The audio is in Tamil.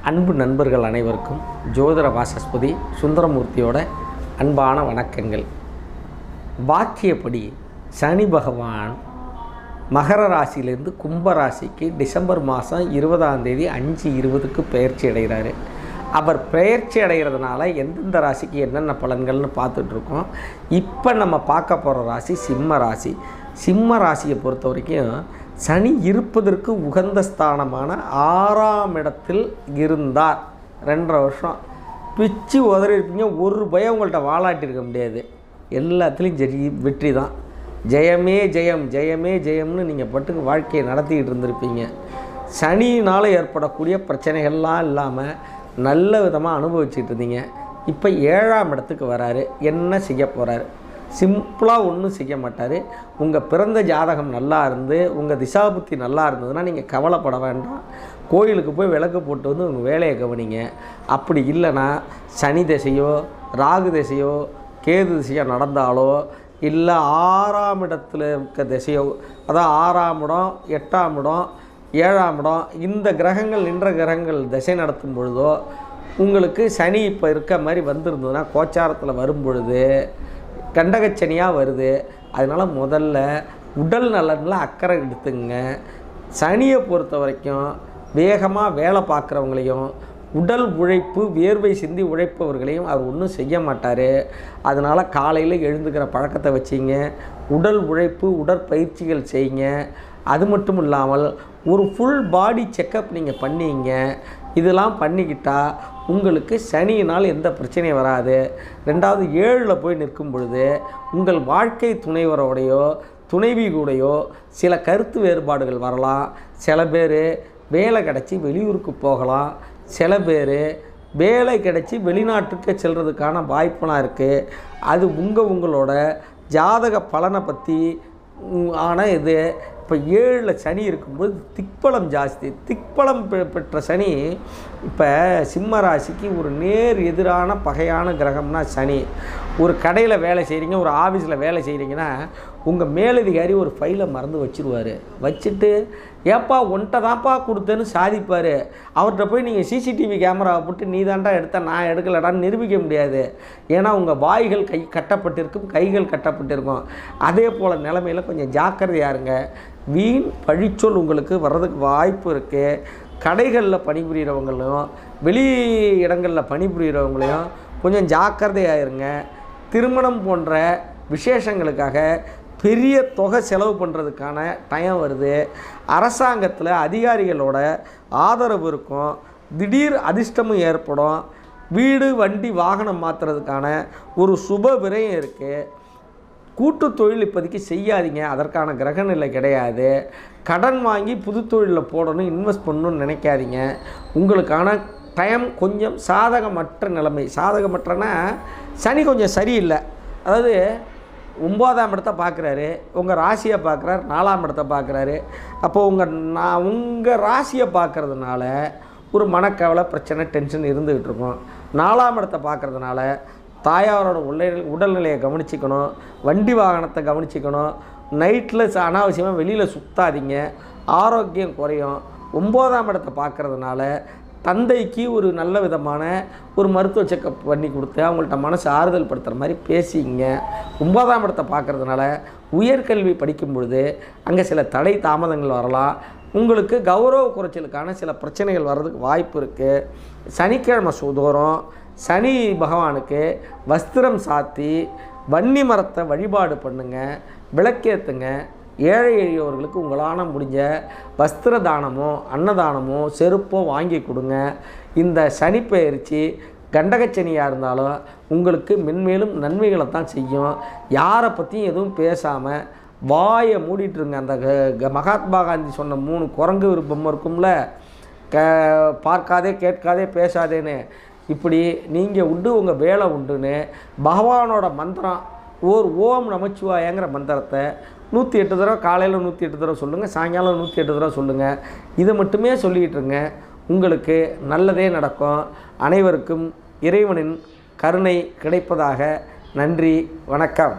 அன்பு நண்பர்கள் அனைவருக்கும் ஜோதிட வாசஸ்பதி சுந்தரமூர்த்தியோட அன்பான வணக்கங்கள். வாக்கியப்படி சனி பகவான் மகர ராசியிலேருந்து கும்ப ராசிக்கு டிசம்பர் மாதம் 20ஆம் தேதி 5:20 பெயர்ச்சி அடைகிறாரு. அவர் பெயர்ச்சி அடைகிறதுனால எந்தெந்த ராசிக்கு என்னென்ன பலன்கள்னு பார்த்துட்ருக்கோம். இப்போ நம்ம பார்க்க போகிற ராசி சிம்ம ராசி. சிம்ம ராசியை பொறுத்த வரைக்கும் சனி இருப்பதற்கு உகந்த ஸ்தானமான 6ஆம் இடத்தில் இருந்தார். 2.5 வருஷம் பிச்சு உதறிருப்பீங்க. ஒரு பயம் உங்கள்கிட்ட வாலாட்டிருக்க முடியாது. எல்லாத்துலேயும் வெற்றி தான். ஜெயமே ஜெயம் ஜெயமே ஜெயம்னு நீங்கள் பட்டுக்கு வாழ்க்கையை நடத்திக்கிட்டு இருந்திருப்பீங்க. சனியினால் ஏற்படக்கூடிய பிரச்சனைகள்லாம் இல்லாமல் நல்ல விதமாக அனுபவிச்சுட்டு இருந்தீங்க. இப்போ 7ஆம் இடத்துக்கு வராரு. என்ன செய்ய போகிறாரு? சிம்பிளாக ஒன்றும் செய்ய மாட்டார். உங்கள் பிறந்த ஜாதகம் நல்லா இருந்து உங்கள் திசாபுத்தி நல்லா இருந்ததுன்னா நீங்கள் கவலைப்பட வேண்டாம். கோயிலுக்கு போய் விளக்கு போட்டு வந்து உங்கள் வேலையை கவனிங்க. அப்படி இல்லைன்னா சனி திசையோ ராகு திசையோ கேது திசையோ நடந்தாலோ இல்லை 6ஆம் இடத்துல இருக்க திசையோ, அதான் 6ஆம் இடம் 8ஆம் இடம் 7ஆம் இடம் இந்த கிரகங்கள் நின்ற கிரகங்கள் திசை நடத்தும் பொழுதோ உங்களுக்கு சனி இப்போ இருக்க மாதிரி வந்திருந்ததுன்னா கோச்சாரத்தில் வரும் பொழுது கண்டகச்சனியாக வருது. அதனால் முதல்ல உடல் நலனில் அக்கறை எடுத்துங்க. சனியை பொறுத்த வரைக்கும் வேகமாக வேலை பார்க்குறவங்களையும் உடல் உழைப்பு வேர்வை சிந்தி உழைப்பவர்களையும் அவர் ஒன்றும் செய்ய மாட்டார். அதனால் காலையில் எழுந்துக்கிற பழக்கத்தை வச்சிங்க. உடல் உழைப்பு உடற்பயிற்சிகள் செய்யுங்க. அது மட்டும் இல்லாமல் ஒரு ஃபுல் பாடி செக்கப் நீங்கள் பண்ணிங்க. இதெல்லாம் பண்ணிக்கிட்டால் உங்களுக்கு சனியினால் எந்த பிரச்சனையும் வராது. 2வது 7ல் போய் நிற்கும் பொழுது உங்கள் வாழ்க்கை துணைவரோடையோ துணைவி கூடையோ சில கருத்து வேறுபாடுகள் வரலாம். சில பேர் வேலை கிடச்சி வெளியூருக்கு போகலாம். சில பேர் வேலை கிடச்சி வெளிநாட்டுக்கு செல்கிறதுக்கான வாய்ப்பெலாம் இருக்குது. அது உங்களோட ஜாதக பலனை பற்றி ஆனால் இது இப்போ 7ல் சனி இருக்கும்போது திக்பலம் ஜாஸ்தி. திக்பலம் பெற்ற சனி இப்போ சிம்ம ராசிக்கு ஒரு நேர் எதிரான பகையான கிரகம்னா சனி. ஒரு கடையில் வேலை செய்கிறீங்க, ஒரு ஆஃபீஸில் வேலை செய்கிறீங்கன்னா உங்கள் மேலதிகாரி ஒரு ஃபைலை மறந்து வச்சுருவார். வச்சுட்டு ஏப்பா ஒன்றை தான்ப்பா கொடுத்தேன்னு சாதிப்பார். அவர்கிட்ட போய் நீங்கள் சிசிடிவி கேமராவை போட்டு நீ தாண்டா எடுத்த நான் எடுக்கலடான்னு நிரூபிக்க முடியாது. ஏன்னா உங்கள் வாய்கள் கட்டப்பட்டிருக்கும், கைகள் கட்டப்பட்டிருக்கும். அதே போல் நிலைமையில் கொஞ்சம் ஜாக்கிரதையாக இருங்க. வீண் பழிச்சொல் உங்களுக்கு வர்றதுக்கு வாய்ப்பு இருக்குது. கடைகளில் பணிபுரிகிறவங்களையும் வெளி இடங்களில் பணிபுரிகிறவங்களையும் கொஞ்சம் ஜாக்கிரதையாக இருங்க. திருமணம் போன்ற விசேஷங்களுக்காக பெரிய தொகை செலவு பண்ணுறதுக்கான டைம் வருது. அரசாங்கத்தில் அதிகாரிகளோட ஆதரவு இருக்கும். திடீர் அதிர்ஷ்டமும் ஏற்படும். வீடு வண்டி வாகனம் மாற்றுறதுக்கான ஒரு சுப விரயம் இருக்குது. கூட்டு தொழில் இப்போதைக்கு செய்யாதீங்க. அதற்கான கிரகநிலை கிடையாது. கடன் வாங்கி புது தொழிலில் போடணும், இன்வெஸ்ட் பண்ணணும்னு நினைக்காதீங்க. உங்களுக்கான டைம் கொஞ்சம் சாதகமற்ற நிலைமை. சாதகமற்றனா சனி கொஞ்சம் சரியில்லை. அதாவது 9ஆம் இடத்தை பார்க்குறாரு, உங்கள் ராசியை பார்க்குறாரு, 4ஆம் இடத்தை பார்க்குறாரு. அப்போது உங்கள் ராசியை பார்க்குறதுனால ஒரு மனக்கவலை பிரச்சனை டென்ஷன் இருந்துக்கிட்டு இருக்கும். 4ஆம் இடத்தை பார்க்குறதுனால தாயாரோட உடல்நிலையை கவனிச்சிக்கணும், வண்டி வாகனத்தை கவனிச்சிக்கணும். நைட்டில் அனாவசியமாக வெளியில் சுற்றாதீங்க, ஆரோக்கியம் குறையும். 9ஆம் இடத்தை பார்க்குறதுனால தந்தைக்கு ஒரு நல்ல விதமான ஒரு மருத்துவ செக்கப் பண்ணி கொடுத்து அவங்கள்ட்ட மனசு ஆறுதல் படுத்துகிற மாதிரி பேசிங்க. 9ஆம் இடத்தை பார்க்குறதுனால உயர்கல்வி படிக்கும் பொழுது அங்கே சில தடை தாமதங்கள் வரலாம். உங்களுக்கு கௌரவ குறைச்சலுக்கான சில பிரச்சனைகள் வர்றதுக்கு வாய்ப்பு இருக்குது. சனிக்கிழமை தோறும் சனி பகவானுக்கு வஸ்திரம் சாத்தி வன்னி மரத்தை வழிபாடு பண்ணுங்கள், விளக்கேற்றுங்க. ஏழை எளியவர்களுக்கு உங்களால் முடிஞ்ச வஸ்திர தானமோ அன்னதானமோ செருப்போ வாங்கி கொடுங்க. இந்த சனி பெயர்ச்சி கண்டகச்சனியாக இருந்தாலும் உங்களுக்கு மென்மேலும் நன்மைகளை தான் செய்யும். யாரை பற்றியும் எதுவும் பேசாமல் வாயை மூடிட்டுருங்க. அந்த மகாத்மா காந்தி சொன்ன 3 குரங்கு விருப்பம் இருக்கும்ல, பார்க்காதே கேட்காதே பேசாதேன்னு. இப்படி நீங்கள் உண்டு உங்கள் வேலை உண்டுன்னு பகவானோட மந்திரம் ஓம் நமச்சிவாயங்கிற மந்திரத்தை 108 தடவை காலையில் 108 தடவை சொல்லுங்கள், சாயங்காலம் 108 தடவை சொல்லுங்கள். இதை மட்டுமே சொல்லிக்கிட்டுருங்க. உங்களுக்கு நல்லதே நடக்கும். அனைவருக்கும் இறைவனின் கருணை கிடைப்பதாக. நன்றி, வணக்கம்.